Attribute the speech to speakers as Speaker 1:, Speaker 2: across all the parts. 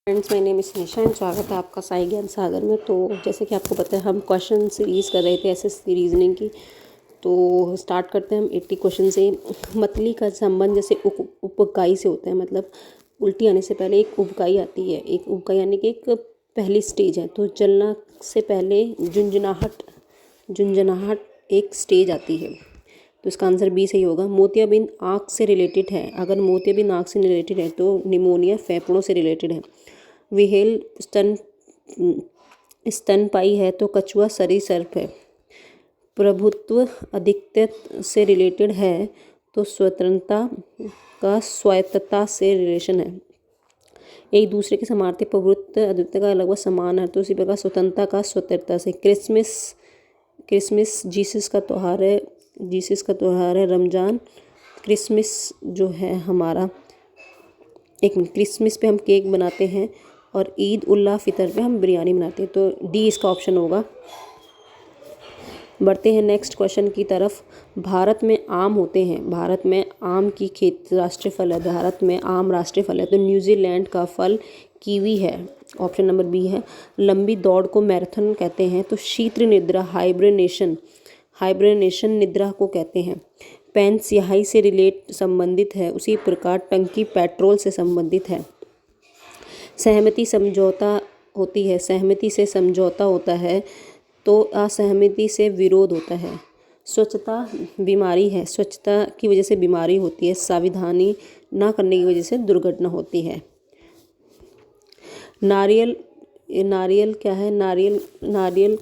Speaker 1: Friends, my name is Nisha and स्वागत है आपका साई ज्ञान सागर में। तो जैसे कि आपको पता है, हम क्वेश्चन सीरीज़ कर रहे थे एसएससी रीजनिंग की। तो स्टार्ट करते हैं हम 80 क्वेश्चन से। मतली का संबंध जैसे उपकाई से होता है, मतलब उल्टी आने से पहले एक उबकाई आती है। एक उबकाई यानी कि एक पहली स्टेज है। तो चलना से पहले झुंझुनाहट एक स्टेज आती है। तो इसका आंसर बी सही होगा। मोतियाबिंद आँख से रिलेटेड है। अगर मोतियाबिंद आँख से रिलेटेड है तो निमोनिया फेफड़ों से रिलेटेड है। व्हेल स्तनपायी है तो कछुआ सरीसृप है। प्रभुत्व अधिकृत से रिलेटेड है तो स्वतंत्रता का स्वायत्तता से रिलेशन है। एक दूसरे के समार्थी प्रभुत्व अधिकृत का लगभग समान है, तो उसी प्रकार स्वतंत्रता का स्वतंत्रता से। क्रिसमस जीसस का त्यौहार है। रमज़ान क्रिसमस जो है हमारा, एक क्रिसमस पे हम केक बनाते हैं और ईद उल्लाह फितर पे हम बिरयानी बनाते हैं। तो डी इसका ऑप्शन होगा। बढ़ते हैं नेक्स्ट क्वेश्चन की तरफ। भारत में आम होते हैं। भारत में आम की खेती राष्ट्रीय फल है। भारत में आम राष्ट्रीय फल है। तो न्यूजीलैंड का फल कीवी है। ऑप्शन नंबर बी है। लंबी दौड़ को मैराथन कहते हैं। तो शीत निद्रा हाइब्रेनेशन निद्रा को कहते हैं। पेन स्याही से संबंधित है, उसी प्रकार टंकी पेट्रोल से संबंधित है। सहमति समझौता होती है। सहमति से समझौता होता है तो असहमति से विरोध होता है। स्वच्छता बीमारी है। स्वच्छता की वजह से बीमारी होती है। सावधानी ना करने की वजह से दुर्घटना होती है। नारियल क्या है? नारियल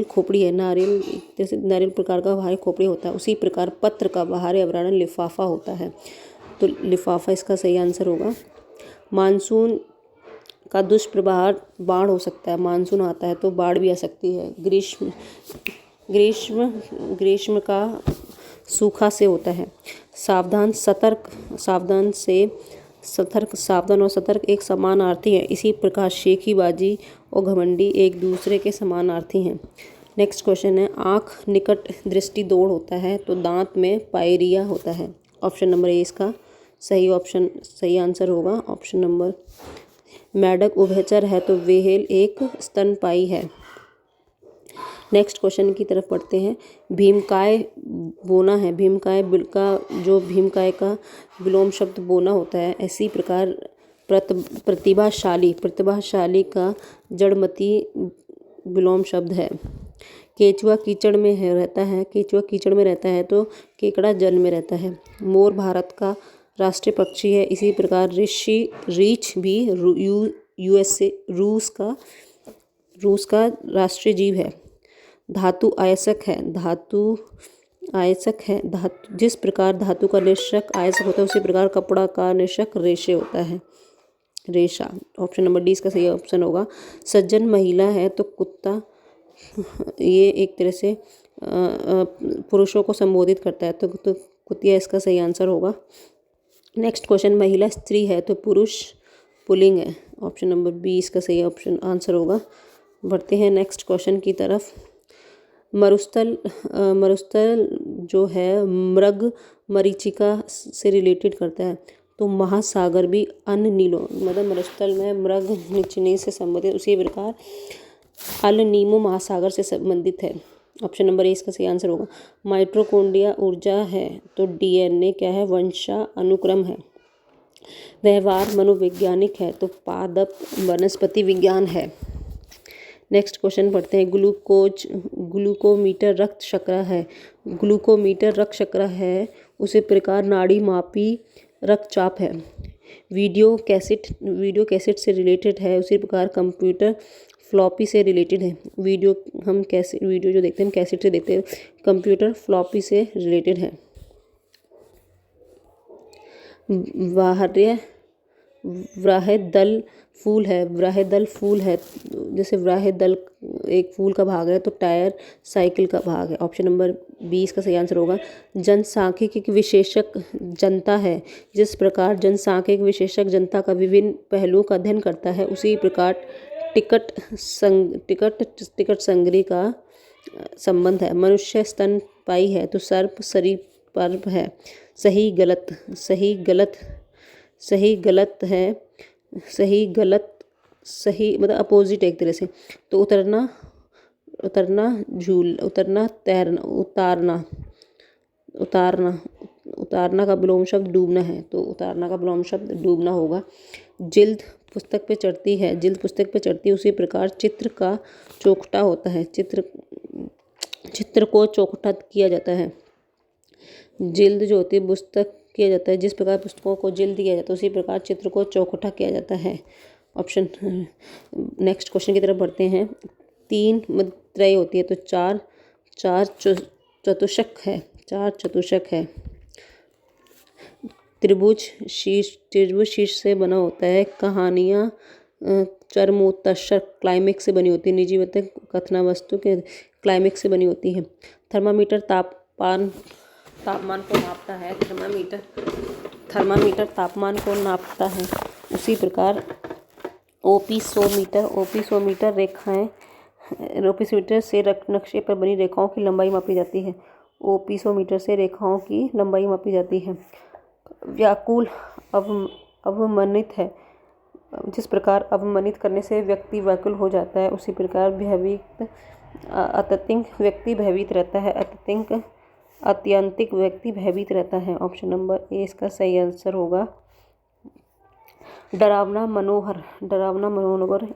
Speaker 1: खोपड़ी है। नारियल जैसे नारियल प्रकार का बाहरी खोपड़ी होता है, उसी प्रकार पत्र का बाहरी आवरण लिफाफा होता है। तो लिफाफा इसका सही आंसर होगा। मानसून का दुष्प्रभाव बाढ़ हो सकता है। मानसून आता है तो बाढ़ भी आ सकती है। ग्रीष्म का सूखा से होता है। सावधान और सतर्क एक समानार्थी है। इसी प्रकार शेखीबाजी और घमंडी एक दूसरे के समानार्थी हैं। नेक्स्ट क्वेश्चन है। आँख निकट दृष्टि दौड़ होता है तो दांत में पायरिया होता है। ऑप्शन नंबर ए इसका सही आंसर होगा। ऑप्शन नंबर मेढक उभयचर है तो व्हेल एक स्तनपायी है। नेक्स्ट क्वेश्चन की तरफ पढ़ते हैं। भीमकाय बोना है। भीमकाय का विलोम शब्द बोना होता है। इसी प्रकार प्रतिभाशाली का जड़मती विलोम शब्द है। केचुआ कीचड़ में रहता है तो केकड़ा जल में रहता है। मोर भारत का राष्ट्रीय पक्षी है। इसी प्रकार रीछ भी रूस का राष्ट्रीय जीव है। धातु आयसक है। जिस प्रकार धातु का निश्चक आयसक होता है, उसी प्रकार कपड़ा का निश्चक रेशा। ऑप्शन नंबर डी इसका सही ऑप्शन होगा। सज्जन महिला है तो कुत्ता, ये एक तरह से पुरुषों को संबोधित करता है, तो कुतिया इसका सही आंसर होगा। Next question. महिला स्त्री है तो पुरुष पुल्लिंग है। ऑप्शन नंबर बी इसका सही आंसर होगा। बढ़ते हैं नेक्स्ट क्वेश्चन की तरफ। मरुस्थल जो है मृग मरीचिका से रिलेटेड करता है, तो महासागर भी अन्य नीलों, मतलब मरुस्थल में मृग नीचने से संबंधित, उसी प्रकार अल नीमो महासागर से संबंधित है। ऑप्शन नंबर ए इसका सही आंसर होगा। माइटोकॉन्ड्रिया ऊर्जा है तो डीएनए क्या है? वंशानुक्रम है। व्यवहार मनोवैज्ञानिक है तो पादप वनस्पति विज्ञान है। नेक्स्ट क्वेश्चन पढ़ते हैं। ग्लूकोमीटर रक्त शर्करा है, उसी प्रकार नाड़ी मापी रक्तचाप है। वीडियो कैसेट से रिलेटेड है, उसी प्रकार कंप्यूटर फ्लॉपी से रिलेटेड है। वीडियो जो देखते हैं हम कैसेट से देखते हैं, कंप्यूटर फ्लॉपी से रिलेटेड है। व्राह्यदल फूल है। जैसे व्राह्यदल एक फूल का भाग है तो टायर साइकिल का भाग है। ऑप्शन नंबर बी इसका सही आंसर होगा। जनसांख्यिकी एक विशेषज्ञ जनता है। जिस प्रकार जनसांख्यिकी विशेषज्ञ जनता का विभिन्न पहलुओं का अध्ययन करता है, उसी प्रकार टिकट संग्रह का संबंध है। मनुष्य स्तनपायी है तो सर्प सरीसृप है। सही गलत है। सही गलत सही मतलब अपोजिट एक तरह से। तो उतरना उतरना झूल उतरना तैरना उतारना उतारना उतारना का विलोम शब्द डूबना है, तो उतारना का विलोम शब्द डूबना होगा। जिल्द पुस्तक पे चढ़ती है, जिल्द पुस्तक पे चढ़ती है, उसी प्रकार चित्र का चौखटा होता है, चित्र को चौखटा किया जाता है। जिल्द जो होती है पुस्तक किया जाता है, जिस प्रकार पुस्तकों को जिल्द किया जाता है उसी प्रकार चित्र को चौखटा किया जाता है। ऑप्शन नेक्स्ट क्वेश्चन की तरफ बढ़ते हैं। 3 त्रय होती है तो चार चतुष्क है, 4 चतुष्क है। त्रिभुज शीर्ष से बना होता है। कहानियाँ चरमोत्कर्ष क्लाइमेक्स से बनी होती है। निजी बातें कथना वस्तु के क्लाइमेक्स से बनी होती है। थर्मामीटर तापमान को नापता है, थर्मामीटर तापमान को नापता है। उसी प्रकार ओपी 100 मीटर रेखाएं से नक्शे पर बनी रेखाओं की लंबाई मापी जाती है। ओपी 100 मीटर से रेखाओं की लंबाई मापी जाती है। व्याकुल अवमनित है, जिस प्रकार अवमनित करने से व्यक्ति व्याकुल हो जाता है उसी प्रकार भयभीत अत्यंतिक व्यक्ति भयभीत रहता है, अत्यंतिक व्यक्ति भयभीत रहता है। ऑप्शन नंबर ए इसका सही आंसर होगा। डरावना मनोहर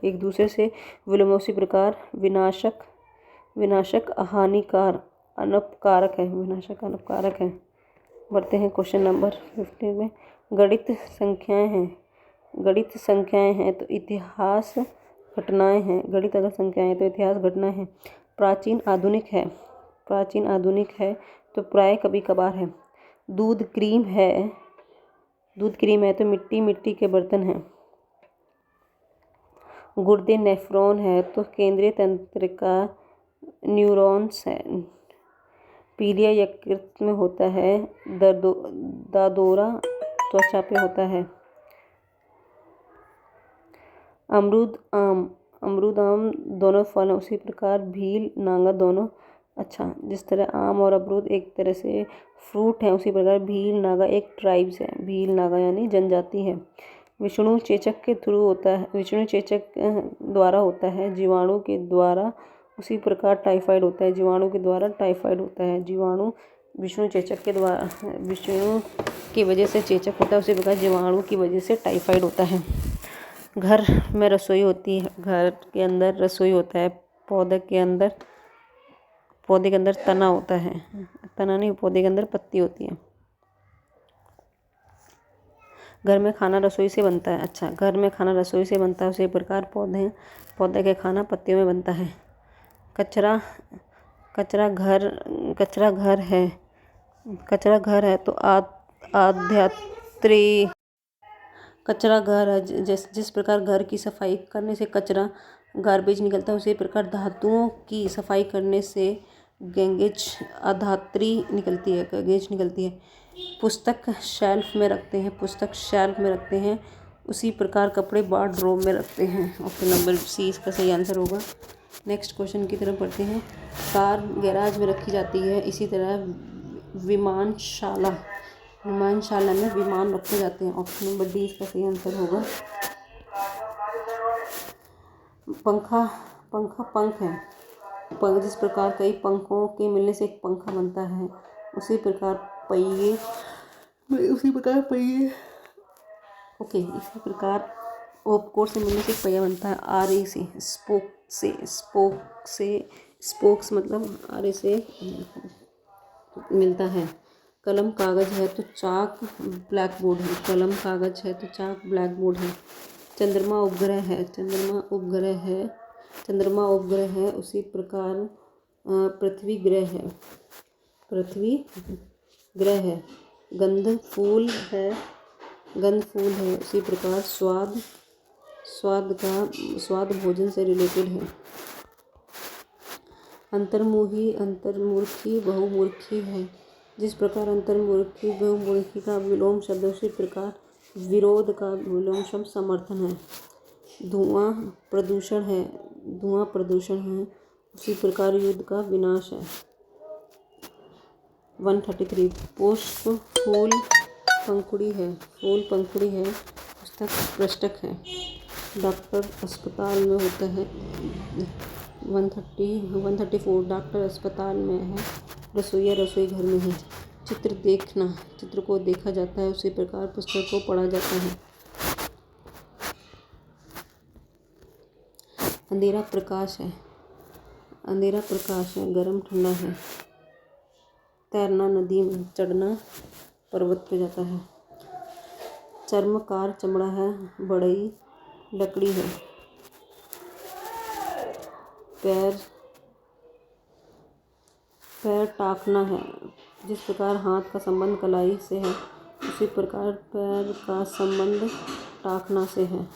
Speaker 1: एक दूसरे से विलोम उसी प्रकार विनाशक हानिकार अनपकारक है। बढ़ते हैं क्वेश्चन नंबर 15 में। गणित संख्याएं हैं तो इतिहास घटनाएं हैं। गणित अगर संख्याएं हैं तो इतिहास घटनाएं हैं। प्राचीन आधुनिक है तो प्राय कभी कभार है। दूध क्रीम है तो मिट्टी के बर्तन हैं। गुर्दे नेफ्रॉन है तो केंद्रीय तंत्रिका न्यूरॉन्स है। पीलिया यकृत में होता है, दादोरा त्वचा पे होता है। अमरूद आम दोनों फल हैं, उसी प्रकार भील नांगा दोनों अच्छा जिस तरह आम और अमरूद एक तरह से फ्रूट हैं उसी प्रकार भील नागा एक ट्राइब्स है। भील नागा यानी जनजाति है। विष्णु चेचक के थ्रू होता है, विष्णु चेचक द्वारा होता है। जीवाणु के द्वारा उसी प्रकार टाइफाइड होता है। जीवाणु के द्वारा टाइफाइड होता है। जीवाणु विष्णु की वजह से चेचक होता है उसी प्रकार जीवाणु की वजह से टाइफाइड होता है। घर में रसोई होती है, घर के अंदर रसोई होता है। पौधे के अंदर तना होता है, तना नहीं पौधे के अंदर पत्ती होती है। घर में खाना रसोई से बनता है। अच्छा घर में खाना रसोई से बनता है उसी प्रकार पौधे के खाना पत्तियों में बनता है। कचरा घर है तो आध्यात्रिक कचरा घर है। जिस प्रकार घर की सफाई करने से कचरा गार्बेज निकलता है उसी प्रकार धातुओं की सफाई करने से गैंगेज अधात्री निकलती है। पुस्तक शेल्फ में रखते हैं उसी प्रकार कपड़े वार्डरोब में रखते हैं। ऑप्शन नंबर सी इसका सही आंसर होगा। नेक्स्ट क्वेश्चन की तरफ बढ़ते हैं। कार गैराज में रखी जाती है, इसी तरह विमानशाला में विमान रखे जाते हैं। ऑप्शन नंबर डी इसका सही आंसर होगा। पंख है, जिस प्रकार कई पंखों के मिलने से एक पंखा बनता है उसी प्रकार पहिए इसी प्रकार ओपकोर से मिलने से एक पहिया बनता है। आरे से स्पोक्स मतलब आरे से मिलता है। कलम कागज है तो चाक ब्लैक बोर्ड है। चंद्रमा उपग्रह है उसी प्रकार पृथ्वी ग्रह है। गंध फूल है उसी प्रकार स्वाद भोजन से रिलेटेड है। अंतर्मुखी बहुमुखी है। जिस प्रकार अंतर्मुखी बहुमुखी का विलोम शब्द उसी प्रकार विरोध का विलोम शब्द समर्थन है। धुआं प्रदूषण है उसी प्रकार युद्ध का विनाश है। 133 पुष्प फूल पंखुड़ी है उस पृष्ठक है। डॉक्टर अस्पताल में होता है। 134 डॉक्टर अस्पताल में है। रसोइया रसोई घर में है। चित्र देखना, चित्र को देखा जाता है, उसी प्रकार पुस्तक को पढ़ा जाता है। अंधेरा प्रकाश है। अंधेरा प्रकाश है, गर्म ठंडा है। तैरना नदी में, चढ़ना पर्वत पे जाता है। चर्मकार चमड़ा है, बढ़ई लकड़ी है। पैर टाकना है। जिस प्रकार हाथ का संबंध कलाई से है, उसी प्रकार पैर का संबंध टाकना से है।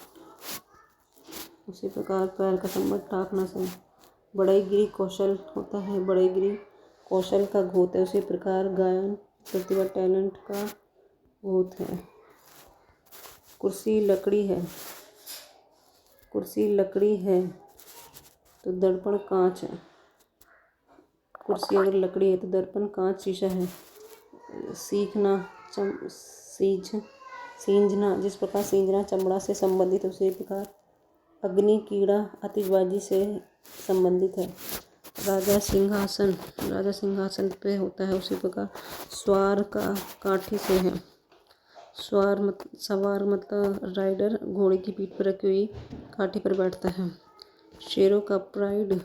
Speaker 1: उसी प्रकार पैर का संबंध टाकना से है। बढ़ईगिरी कौशल होता है। बढ़ईगिरी कौशल का घोत है। उसी प्रकार गायन प्रतिभा टैलेंट का घोत है। कुर्सी लकड़ी है। कुर्सी लकड़ी है तो दर्पण कांच है। कुर्सी अगर लकड़ी है तो दर्पण कांच शीशा है। सीखना सींझना, जिस प्रकार सींझना चमड़ा से संबंधित है, उसी प्रकार अग्नि कीड़ा आतिशबाजी से संबंधित है। राजा सिंहासन पे होता है, उसी प्रकार स्वार का काठी से है। सवार मतलब राइडर घोड़े की पीठ पर रखी हुई काठी पर बैठता है। शेरों का प्राइड,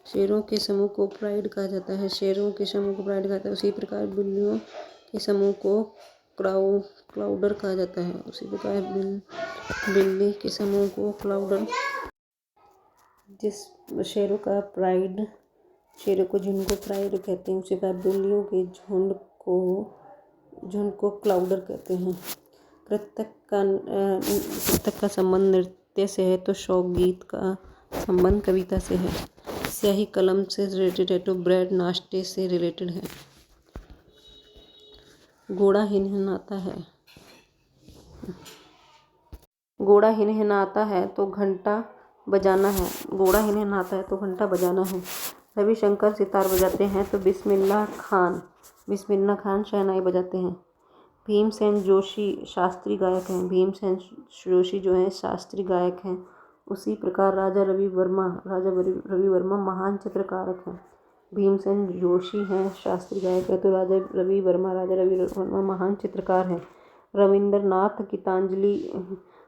Speaker 1: शेरों के समूह को प्राइड कहा जाता है। शेरों के समूह को प्राइड कहा जाता है। उसी प्रकार बिल्लियों के समूह को क्लाउडर कहा जाता है। उसी प्रकार बिल्ली के समूह को क्लाउडर। जिस शेरों का प्राइड, शेरों को झुंड को प्राइड कहते हैं, उसी प्रकार बिल्लियों के झुंड को क्लाउडर कहते हैं। कृतक का संबंध नृत्य से है तो शौक गीत का संबंध कविता से है। स्याही कलम से रिलेटेड है तो ब्रेड नाश्ते से रिलेटेड है। घोड़ा हिनहिनाता है। घोड़ा हिनहिनाता है तो घंटा बजाना है। घोड़ा हिनहिनाता है तो घंटा बजाना है। रविशंकर सितार बजाते हैं तो बिस्मिल्लाह खान शहनाई बजाते हैं। भीमसेन जोशी शास्त्रीय गायक हैं। भीमसेन जोशी जो हैं शास्त्रीय गायक हैं। उसी प्रकार राजा रवि वर्मा महान चित्रकारक हैं। भीमसेन जोशी हैं शास्त्रीय गायक है तो राजा रवि वर्मा महान चित्रकार हैं।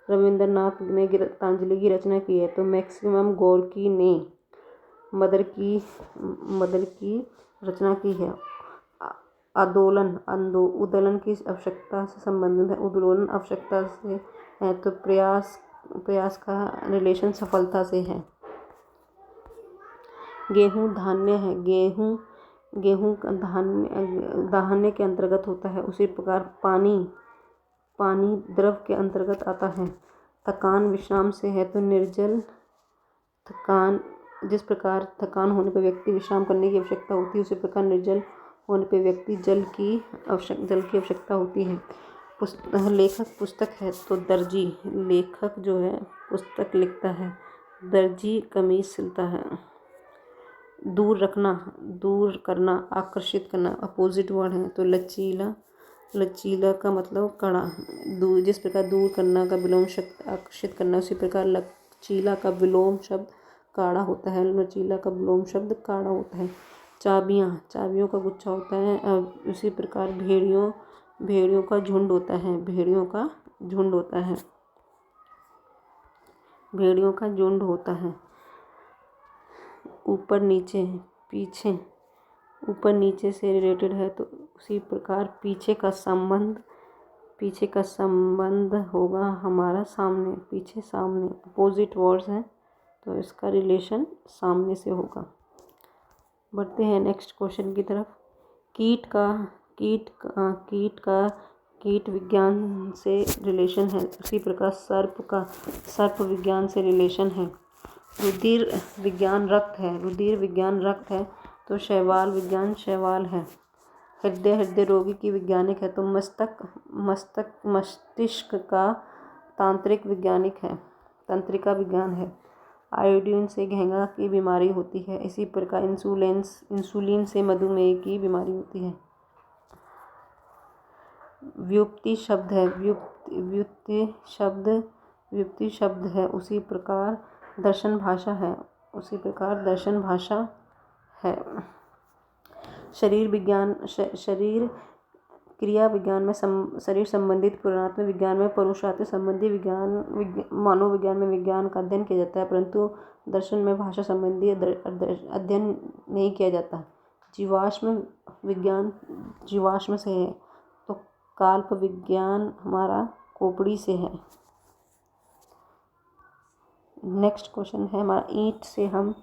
Speaker 1: रविंद्रनाथ ने गीतांजलि की रचना की है तो मैक्सिमम गोर्की ने मदर की रचना की है। उदोलन की आवश्यकता से संबंधित है। उद्दोलन आवश्यकता से है तो प्रयास का रिलेशन सफलता से है। गेहूँ धान्य है। गेहूँ धान्य के अंतर्गत होता है। उसी प्रकार पानी द्रव के अंतर्गत आता है। थकान विश्राम से है तो निर्जल थकान। जिस प्रकार थकान होने पर व्यक्ति विश्राम करने की आवश्यकता होती है, उसी प्रकार निर्जल होने पर व्यक्ति जल की आवश्यकता होती है। लेखक पुस्तक है तो दर्जी, लेखक जो है पुस्तक लिखता है। दर्जी कमीज सिलता है। दूर रखना, दूर करना, आकर्षित करना अपोजिट वर्ड है तो लचीला का मतलब कड़ा। जिस प्रकार दूर करना का विलोम शब्द आकर्षित करना, उसी प्रकार लचीला का विलोम शब्द काड़ा होता है। लचीला का विलोम शब्द काड़ा होता है। चाबियों का गुच्छा होता है। उसी प्रकार भेड़ियों का झुंड होता है। भेड़ियों का झुंड होता है। ऊपर नीचे से रिलेटेड है तो उसी प्रकार पीछे का संबंध होगा हमारा सामने। पीछे सामने अपोजिट वर्ड्स हैं तो इसका रिलेशन सामने से होगा। बढ़ते हैं नेक्स्ट क्वेश्चन की तरफ। कीट विज्ञान से रिलेशन है, उसी प्रकार सर्प विज्ञान से रिलेशन है। रुधिर विज्ञान रक्त है तो शैवाल विज्ञान शैवाल है। हृदय रोगी की वैज्ञानिक है तो मस्तिष्क का तंत्रिका विज्ञान है। आयोडीन से घेंघा की बीमारी होती है। इसी प्रकार इंसुलिन से मधुमेह की बीमारी होती है। व्युत्पत्ति शब्द है, व्युत्पत्ति शब्द है, उसी प्रकार दर्शन भाषा है। शरीर क्रिया विज्ञान में शरीर संबंधित, पुराणात्मक विज्ञान में पुरुषार्थ संबंधी मनोविज्ञान में विज्ञान का अध्ययन किया जाता है, परंतु दर्शन में भाषा संबंधी अध्ययन नहीं किया जाता। जीवाश्म विज्ञान जीवाश्म से है, तो कल्प विज्ञान हमारा खोपड़ी से है। नेक्स्ट क्वेश्चन है हमारा, ईंट से हम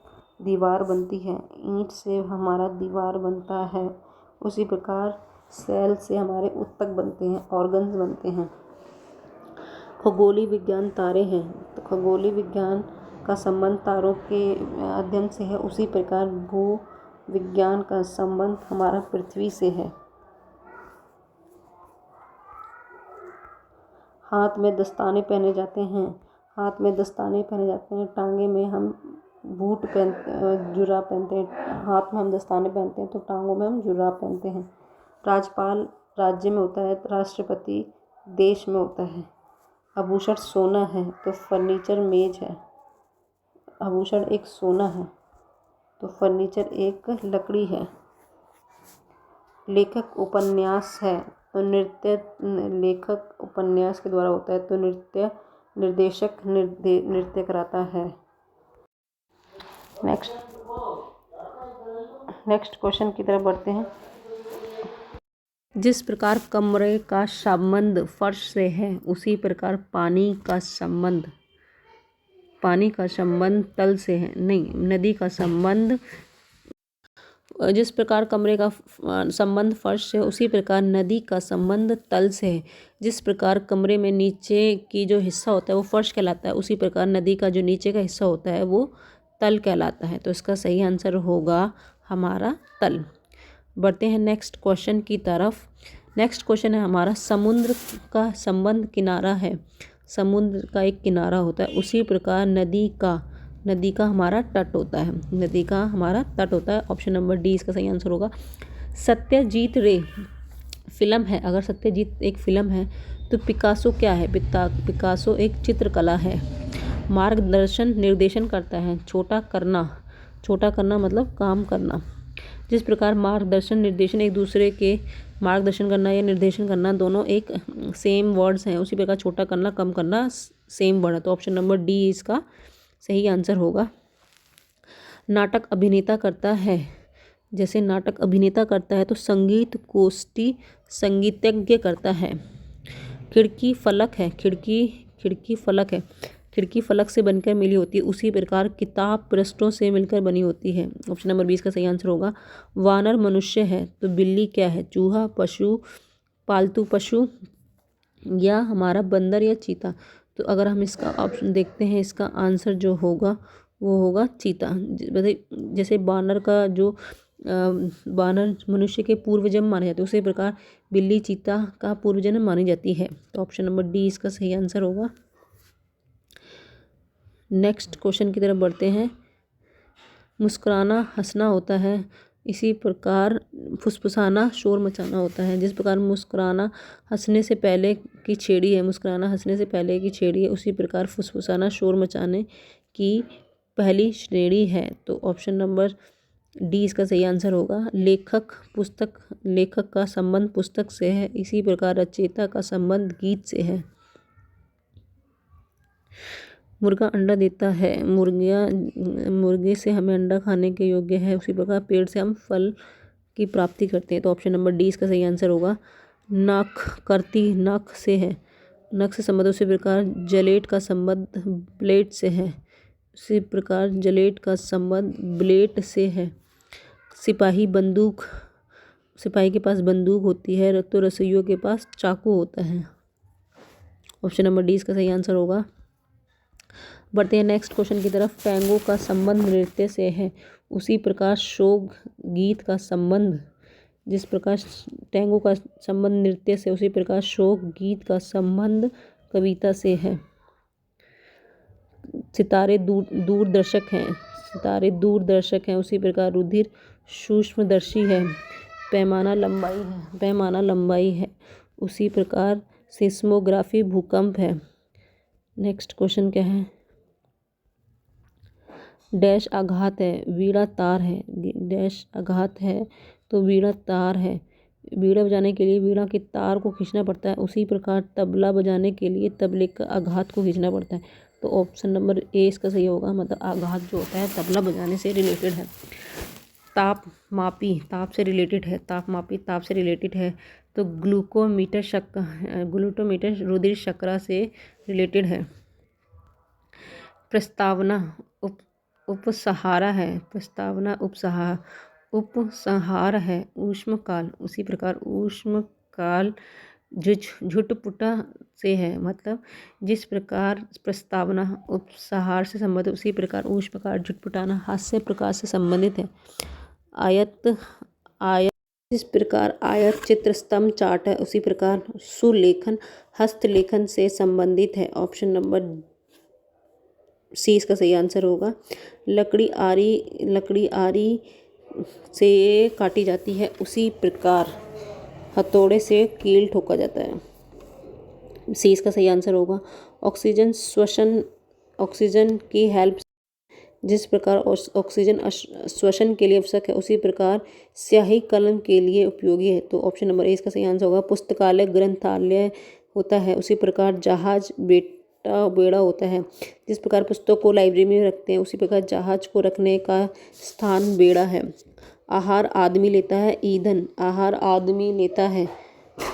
Speaker 1: दीवार बनती है, ईंट से हमारा दीवार बनता है, उसी प्रकार सेल से हमारे ऊतक बनते हैं, ऑर्गन्स बनते हैं। खगोलीय विज्ञान तारे हैं, तो खगोलीय विज्ञान का संबंध तारों के अध्ययन से है, उसी प्रकार भू विज्ञान का संबंध हमारा पृथ्वी से है। हाथ में दस्ताने पहने जाते हैं, टांगे में हम जुराब पहनते हैं, हाथ में हम दस्ताने पहनते हैं तो टांगों में हम जुराब पहनते हैं। राज्यपाल राज्य में होता है, राष्ट्रपति देश में होता है। आभूषण सोना है तो फर्नीचर मेज है, आभूषण एक सोना है तो फर्नीचर एक लकड़ी है। लेखक उपन्यास है तो लेखक उपन्यास के द्वारा होता है, तो निर्देशक नृत्य कराता है। नेक्स्ट क्वेश्चन की तरफ बढ़ते हैं। जिस प्रकार कमरे का संबंध फर्श से है, उसी प्रकार पानी का संबंध तल से है। नहीं, नदी का संबंध, जिस प्रकार कमरे का संबंध फर्श से है, उसी प्रकार नदी का संबंध तल से है। जिस प्रकार कमरे में नीचे की जो हिस्सा होता है वो फर्श कहलाता है, उसी प्रकार नदी का जो नीचे का हिस्सा होता है वो तल कहलाता है। तो इसका सही आंसर होगा हमारा तल। बढ़ते हैं नेक्स्ट क्वेश्चन की तरफ। नेक्स्ट क्वेश्चन है हमारा, समुद्र का संबंध किनारा है, समुद्र का एक किनारा होता है, उसी प्रकार नदी का हमारा तट होता है, ऑप्शन नंबर डी इसका सही आंसर होगा। सत्यजीत रे फिल्म है, अगर सत्यजीत एक फिल्म है तो पिकासो क्या है? पिकासो एक चित्रकला है। मार्गदर्शन निर्देशन करता है, छोटा करना मतलब काम करना। जिस प्रकार मार्गदर्शन निर्देशन एक दूसरे के मार्गदर्शन करना या निर्देशन करना दोनों एक सेम वर्ड्स हैं, उसी प्रकार छोटा करना कम करना सेम वर्ड है, तो ऑप्शन नंबर डी इसका सही आंसर होगा। नाटक अभिनेता करता है, जैसे नाटक अभिनेता करता है तो संगीत गोष्ठी संगीतज्ञ करता है। खिड़की फलक है, खिड़की फलक से बनकर मिली होती है, उसी प्रकार किताब पृष्ठों से मिलकर बनी होती है। ऑप्शन नंबर 20 का सही आंसर होगा। वानर मनुष्य है तो बिल्ली क्या है? चूहा, पशु, पालतू पशु या हमारा बंदर या चीता। तो अगर हम इसका ऑप्शन देखते हैं, इसका आंसर जो होगा वो होगा चीता। जैसे बानर मनुष्य के पूर्वजन्म माने जाते हैं, उसी प्रकार बिल्ली चीता का पूर्वजन्म मानी जाती है, तो ऑप्शन नंबर डी इसका सही आंसर होगा। नेक्स्ट क्वेश्चन की तरफ बढ़ते हैं। मुस्कुराना हंसना होता है, इसी प्रकार फुसफुसाना शोर मचाना होता है। जिस प्रकार मुस्कुराना हंसने से पहले की छेड़ी है, उसी प्रकार फुसफुसाना शोर मचाने की पहली श्रेणी है, तो ऑप्शन नंबर डी इसका सही आंसर होगा। लेखक का संबंध पुस्तक से है, इसी प्रकार रचयिता का संबंध गीत से है। मुर्गा अंडा देता है, मुर्गे से हमें अंडा खाने के योग्य है, उसी प्रकार पेड़ से हम फल की प्राप्ति करते हैं, तो ऑप्शन नंबर डी इसका सही आंसर होगा। नख से है, नख से संबंध, उसी प्रकार जलेट का संबंध ब्लेड से है, उसी प्रकार जलेट का संबंध ब्लेड से है। सिपाही के पास बंदूक होती है तो रसोइयों के पास चाकू होता है, ऑप्शन नंबर डी इसका सही आंसर होगा। बढ़ते हैं नेक्स्ट क्वेश्चन की तरफ। टैंगो का संबंध नृत्य से है, उसी प्रकार शोक गीत का संबंध, जिस प्रकार टैंगो का संबंध नृत्य से, उसी प्रकार शोक गीत का संबंध कविता से है। सितारे दूरदर्शक हैं, उसी प्रकार रुधिर सूक्ष्मदर्शी है। पैमाना लंबाई है, उसी प्रकार सिस्मोग्राफी भूकंप है। नेक्स्ट क्वेश्चन क्या है? डैश आघात है, वीणा तार है। डैश आघात है तो वीणा तार है। वीणा बजाने के लिए वीणा की तार को खींचना पड़ता है, उसी प्रकार तबला बजाने के लिए तबले का आघात को खींचना पड़ता है। तो ऑप्शन नंबर ए इसका सही होगा, मतलब आघात जो होता है तबला बजाने से रिलेटेड है। ताप मापी ताप से रिलेटेड है, ताप मापी ताप से रिलेटेड है। तो ग्लूकोमीटर रुधिर शर्करा से रिलेटेड है। प्रस्तावना उपसहारा है, प्रस्तावना उपसंहार है। ऊष्मकाल उसी प्रकार ऊष्मकाल झुटपुटा से है, मतलब जिस प्रकार प्रस्तावना उपसंहार से संबंधित उसी प्रकार ऊष्मकाल झुटपुटाना हास्य प्रकार से संबंधित है। आयत जिस प्रकार आयत चित्र स्तंभ चार्ट है उसी प्रकार सुलेखन हस्तलेखन से संबंधित है। ऑप्शन नंबर सी इसका सही आंसर होगा। लकड़ी आरी से काटी जाती है उसी प्रकार हथौड़े से कील ठोका जाता है। सी इसका सही आंसर होगा। ऑक्सीजन की हेल्प जिस प्रकार ऑक्सीजन श्वसन के लिए आवश्यक है उसी प्रकार स्याही कलम के लिए उपयोगी है। तो ऑप्शन नंबर ए इसका सही आंसर होगा। पुस्तकालय ग्रंथालय होता है उसी प्रकार जहाज बेड़ा होता है। जिस प्रकार पुस्तक को लाइब्रेरी में रखते हैं उसी प्रकार जहाज को रखने का स्थान बेड़ा है। आहार आदमी लेता है, ईंधन आहार आदमी लेता है,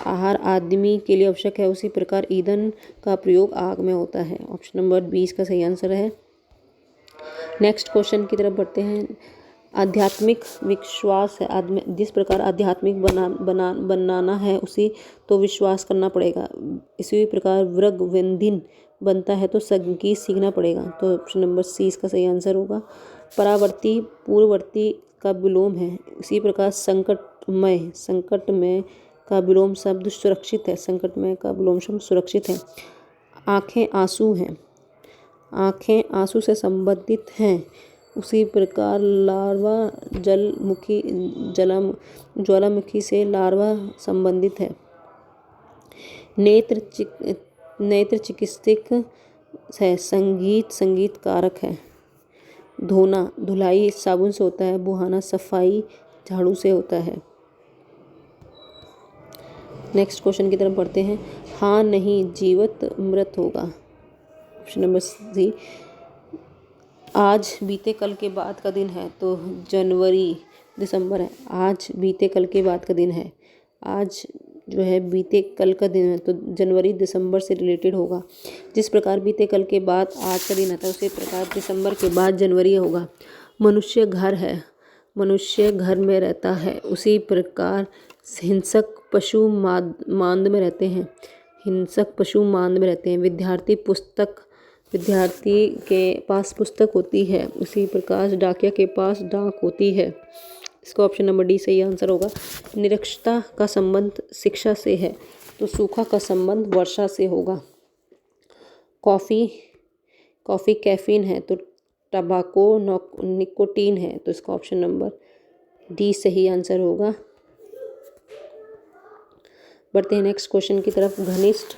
Speaker 1: आहार आदमी के लिए आवश्यक है उसी प्रकार ईंधन का प्रयोग आग में होता है। ऑप्शन नंबर बी इसका सही आंसर है। नेक्स्ट क्वेश्चन की तरफ बढ़ते हैं। आध्यात्मिक विश्वास है, जिस प्रकार आध्यात्मिक बनाना है उसी तो विश्वास करना पड़ेगा। इसी प्रकार वृगवेंदिन बनता है तो संगीत सीखना पड़ेगा। तो ऑप्शन नंबर सी इसका सही आंसर होगा। परावर्ती पूर्ववर्ती का विलोम है, इसी प्रकार संकटमय का विलोम शब्द सुरक्षित है, संकटमय का विलोम शब्द सुरक्षित है। आँखें आंसू हैं, आँखें आंसू से संबंधित हैं, उसी प्रकार लार्वा ज्वालामुखी से लार्वा संबंधित है। नेत्र चिकित्सक है, संगीत कारक है। धोना धुलाई साबुन से होता है, बुहाना सफाई झाड़ू से होता है। नेक्स्ट क्वेश्चन की तरफ बढ़ते हैं। हाँ नहीं जीवित मृत होगा। Option number C. आज बीते कल के बाद का दिन है तो जनवरी दिसंबर है। आज बीते कल के बाद का दिन है, आज जो है बीते कल का दिन है तो जनवरी दिसंबर से रिलेटेड होगा। जिस प्रकार बीते कल के बाद आज का दिन आता है उसी प्रकार दिसंबर के बाद जनवरी होगा। मनुष्य घर है, मनुष्य घर में रहता है, उसी प्रकार हिंसक पशु मांद में रहते हैं, हिंसक पशु मांद में रहते हैं। विद्यार्थी के पास पुस्तक होती है, उसी प्रकार डाकिया के पास डाक होती है। इसका ऑप्शन नंबर डी सही आंसर होगा। निरक्षरता का संबंध शिक्षा से है तो सूखा का संबंध वर्षा से होगा। कॉफ़ी कैफीन है तो टबाको निकोटीन है, तो इसका ऑप्शन नंबर डी सही आंसर होगा। बढ़ते हैं नेक्स्ट क्वेश्चन की तरफ। घनिष्ठ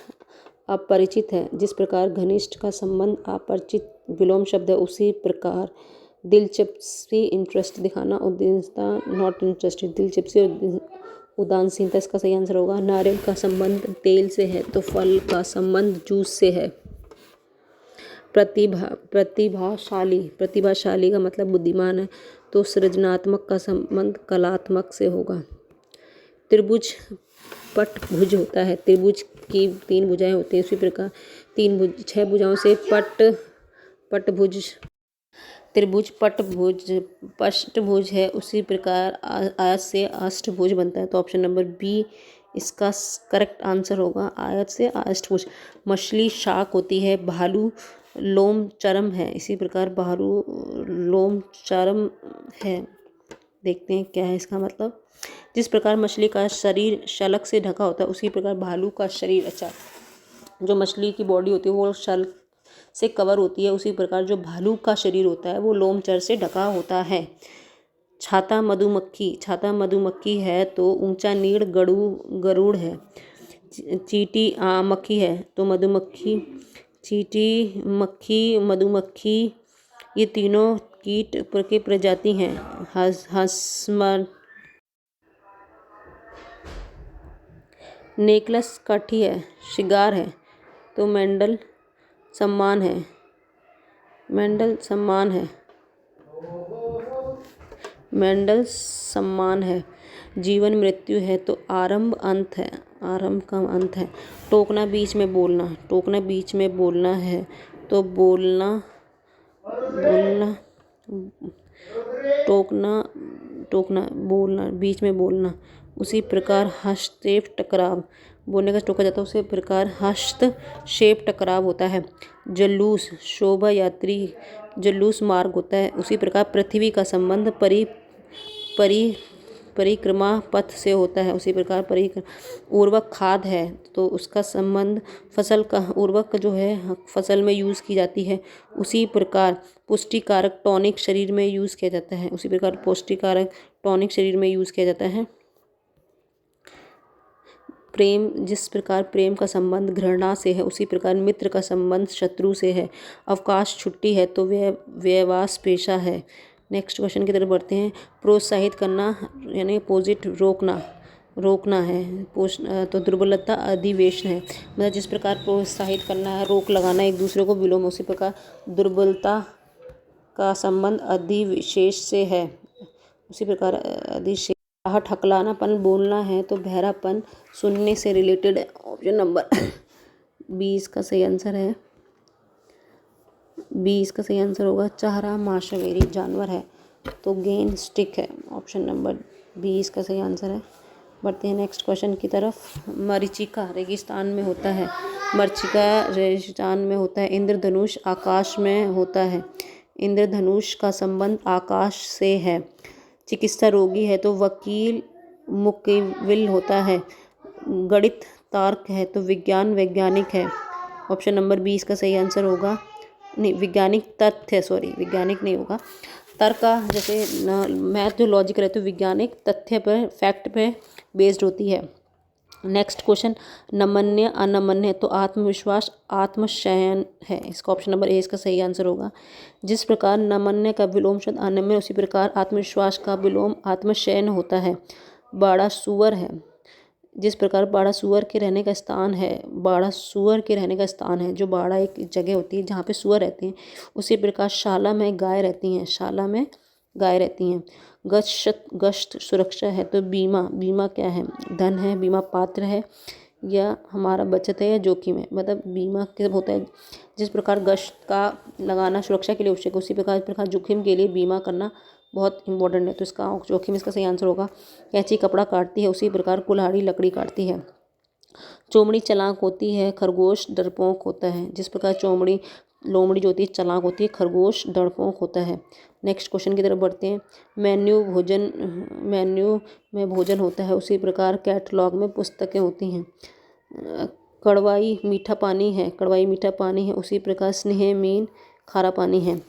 Speaker 1: अपरिचित है, जिस प्रकार घनिष्ठ का संबंध अपरिचित विलोम शब्द है उसी प्रकार दिलचस्पी इंटरेस्ट दिखाना, उदासीनता नॉट इंटरेस्टेड, दिलचस्पी और उदासीनता इसका सही आंसर होगा। नारियल का संबंध तेल से है तो फल का संबंध जूस से है। प्रतिभाशाली का मतलब बुद्धिमान है तो सृजनात्मक का संबंध कलात्मक से होगा। त्रिभुज पटभुज होता है, त्रिभुज की 3 भुजाएं होती हैं, उसी प्रकार 6 भुजाओं से त्रिभुज पष्टभुज है, उसी प्रकार आयत से अष्टभुज बनता है। तो ऑप्शन नंबर बी इसका करेक्ट आंसर होगा, आयत से अष्टभुज। मछली शाक होती है, भालू लोम चरम है, इसी प्रकार भालू लोम चरम है। देखते हैं क्या है इसका मतलब। जिस प्रकार मछली का शरीर शलक से ढका होता है उसी प्रकार भालू का शरीर, जो मछली की बॉडी होती है वो शलक से कवर होती है, उसी प्रकार जो भालू का शरीर होता है वो लोमचर से ढका होता है। छाता मधुमक्खी है तो ऊंचा नीड़ गरुड़ है। चींटी मक्खी है तो मधुमक्खी, चींटी, मक्खी, मधुमक्खी, ये तीनों कीट की प्रजाति हैं। हंसमर नेकलेस काठी है, शिगार है तो मेंडल सम्मान है, मेंडल सम्मान है, मेंडल सम्मान है। जीवन मृत्यु है तो आरंभ अंत है, आरंभ का अंत है। टोकना बीच में बोलना, टोकना बीच में बोलना है तो बोलना, बोलना, टोकना, टोकना, बोलना, बीच में बोलना। उसी प्रकार हस्तक्षेप टकराव, बोलने का टोका जाता है उसी प्रकार हस्तक्षेप टकराव होता है। जलूस शोभा यात्री, जलूस मार्ग होता है उसी प्रकार पृथ्वी का संबंध परिक्रमा पथ से होता है उसी प्रकार उर्वरक खाद है तो उसका संबंध फसल का, उर्वरक जो है फसल में यूज़ की जाती है उसी प्रकार पुष्टिकारक टॉनिक शरीर में यूज़ किया जाता है उसी प्रकार पौष्टिकारक टॉनिक शरीर में यूज़ किया जाता है। प्रेम, जिस प्रकार प्रेम का संबंध घृणा से है उसी प्रकार मित्र का संबंध शत्रु से है। अवकाश छुट्टी है तो व्यवसाय पेशा है। नेक्स्ट क्वेश्चन की तरफ बढ़ते हैं। प्रोत्साहित करना यानी अपोजिट रोकना, रोकना है तो दुर्बलता अधिवेशन है। मतलब जिस प्रकार प्रोत्साहित करना है, रोक लगाना एक दूसरे को विलोम, उसी प्रकार दुर्बलता का संबंध अधिविशेष से है उसी प्रकार अधिशेष। हकलानापन बोलना है तो बहरापन सुनने से रिलेटेड है। ऑप्शन नंबर 20 का सही आंसर है, 20 का सही आंसर होगा चारा माशावेरी जानवर है तो गेंद स्टिक है। ऑप्शन नंबर 20 का सही आंसर है। बढ़ते हैं नेक्स्ट क्वेश्चन की तरफ। मरीचिका रेगिस्तान में होता है, मरीचिका रेगिस्तान में होता है। इंद्रधनुष आकाश में होता है, इंद्रधनुष का संबंध आकाश से है। चिकित्सा रोगी है तो वकील मुकव्विल होता है। गणित तर्क है तो विज्ञान वैज्ञानिक है। ऑप्शन नंबर 20 का सही आंसर होगा, नहीं वैज्ञानिक तथ्य, सॉरी वैज्ञानिक नहीं होगा। तर्क का जैसे मैथ जो लॉजिक रहते हैं वैज्ञानिक तथ्य पर, फैक्ट पे बेस्ड होती है। Next question. नमन्य अनमन्य तो आत्मविश्वास आत्मशयन है, इसका ऑप्शन नंबर ए इसका सही आंसर होगा। जिस प्रकार नमन्य का विलोम शब्द अनम्य उसी प्रकार आत्मविश्वास का विलोम आत्मशयन होता है। बाड़ा सुअर है, जिस प्रकार बाड़ा सुअर के रहने का स्थान है, बाड़ा सुअर के रहने का स्थान है, जो बाड़ा एक जगह होती है जहाँ पे सुअर रहते हैं उसी प्रकार शाला में गाय रहती हैं, शाला में गाय रहती हैं। गश्त सुरक्षा है तो बीमा, बीमा क्या है, धन है, बीमा पात्र है या हमारा बचत है या जोखिम है। मतलब बीमा कब होता है, जिस प्रकार गश्त का लगाना सुरक्षा के लिए आवश्यक है उसी प्रकार जोखिम के लिए बीमा करना बहुत इंपॉर्टेंट है तो इसका जोखिम इसका सही आंसर होगा। कैंची कपड़ा काटती है उसी प्रकार कुल्हाड़ी लकड़ी काटती है। चोमड़ी चालाक होती है, खरगोश डरपोक होता है। जिस प्रकार लोमड़ी जो होती है चालाक होती है, खरगोश डरपोक होता है। नेक्स्ट क्वेश्चन की तरफ बढ़ते हैं। मेन्यू में भोजन होता है उसी प्रकार कैटलॉग में पुस्तकें होती हैं। कड़वाई मीठा पानी है, कड़वाई मीठा पानी है उसी प्रकार स्नेह मीन खारा पानी है।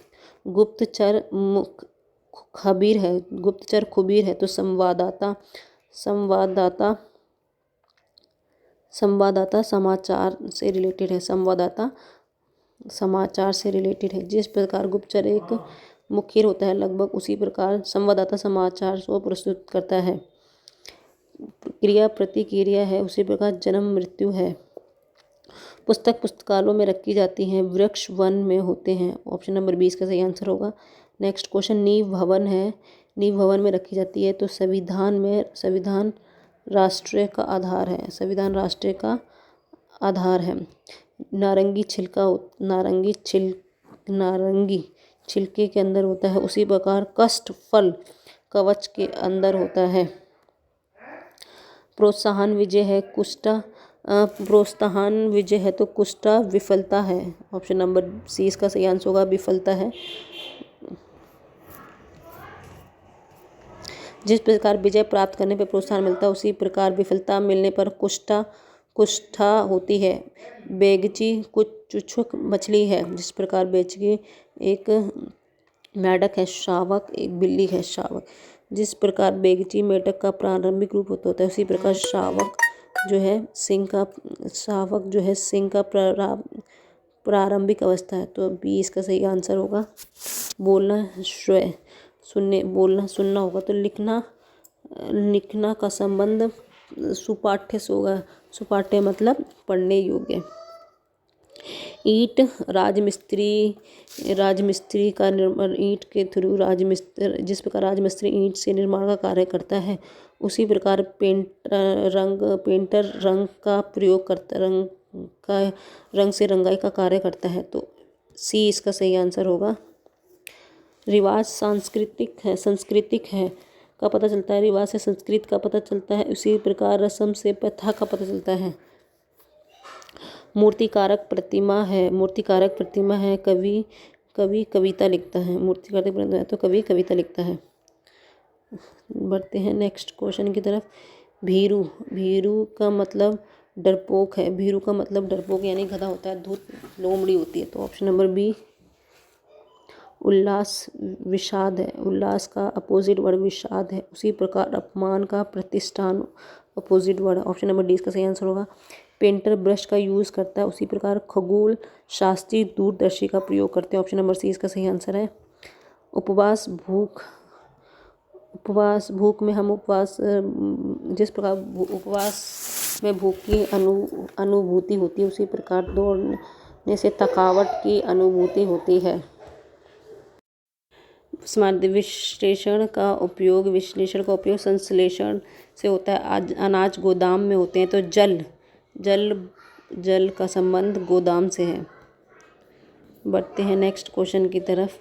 Speaker 1: गुप्तचर खबीर है, गुप्तचर खुबीर है तो संवाददाता समाचार से रिलेटेड है, संवाददाता समाचार से रिलेटेड है। जिस प्रकार गुप्तचर एक मुखिर होता है लगभग उसी प्रकार संवाददाता समाचार को प्रस्तुत करता है। क्रिया प्रतिक्रिया है उसी प्रकार जन्म मृत्यु है। पुस्तक पुस्तकालयों में रखी जाती हैं, वृक्ष वन में होते हैं। ऑप्शन नंबर 20 का सही आंसर होगा। Next question. नींव भवन है, नींव भवन में रखी जाती है तो संविधान राष्ट्र का आधार है, संविधान राष्ट्र का आधार है। नारंगी छिलके के अंदर होता है उसी प्रकार कष्ट फल कवच के अंदर होता है। प्रोत्साहन विजय है तो कुष्ठा विफलता है। ऑप्शन नंबर सी इसका सही आंसर होगा, विफलता है। जिस प्रकार विजय प्राप्त करने पर प्रोत्साहन मिलता है उसी प्रकार विफलता मिलने पर कुष्ठा होती है। बेगची कुछ चुच्छुक मछली है, जिस प्रकार बेचकी एक मेढक है, शावक एक बिल्ली है, शावक। जिस प्रकार बेगची मेढक का प्रारंभिक रूप होता है उसी प्रकार शावक जो है सिंह का शावक जो है सिंह का प्रारंभिक अवस्था है, तो बी इसका सही आंसर होगा। बोलना श्रेय सुनने बोलना सुनना होगा, तो लिखना का संबंध सुपाठ्य से होगा। सुपाठ्य मतलब पढ़ने योग्य। ईंट राजमिस्त्री का निर्माण ईंट के थ्रू जिस प्रकार राजमिस्त्री ईंट से निर्माण का कार्य करता है, उसी प्रकार पेंटर रंग का प्रयोग करता रंग से रंगाई का कार्य करता है, तो सी इसका सही आंसर होगा। रिवाज सांस्कृतिक है का पता चलता है, रिवाज से संस्कृत का पता चलता है, उसी प्रकार रस्म से प्रथा का पता चलता है। मूर्तिकारक प्रतिमा है, कवि कविता लिखता है। मूर्तिकारक प्रतिमा है तो कवि कविता लिखता है। बढ़ते हैं नेक्स्ट क्वेश्चन की तरफ। भीरू का मतलब डरपोक है। भीरू का मतलब डरपोक यानी गधा होता है, धूत लोमड़ी होती है, तो ऑप्शन नंबर बी। उल्लास विषाद है। उल्लास का अपोजिट वर्ड विषाद है, उसी प्रकार अपमान का प्रतिष्ठान अपोजिट वर्ड है, ऑप्शन नंबर डी इसका सही आंसर होगा। पेंटर ब्रश का यूज़ करता है, उसी प्रकार खगोल शास्त्री दूरदर्शी का प्रयोग करते हैं, ऑप्शन नंबर सी इसका सही आंसर है। उपवास भूख में हम जिस प्रकार उपवास में भूख की अनुभूति होती है, उसी प्रकार दौड़ने से थकावट की अनुभूति होती है। विश्लेषण का उपयोग संश्लेषण से होता है। अनाज गोदाम में होते हैं, तो जल का संबंध गोदाम से है। बढ़ते हैं नेक्स्ट क्वेश्चन की तरफ।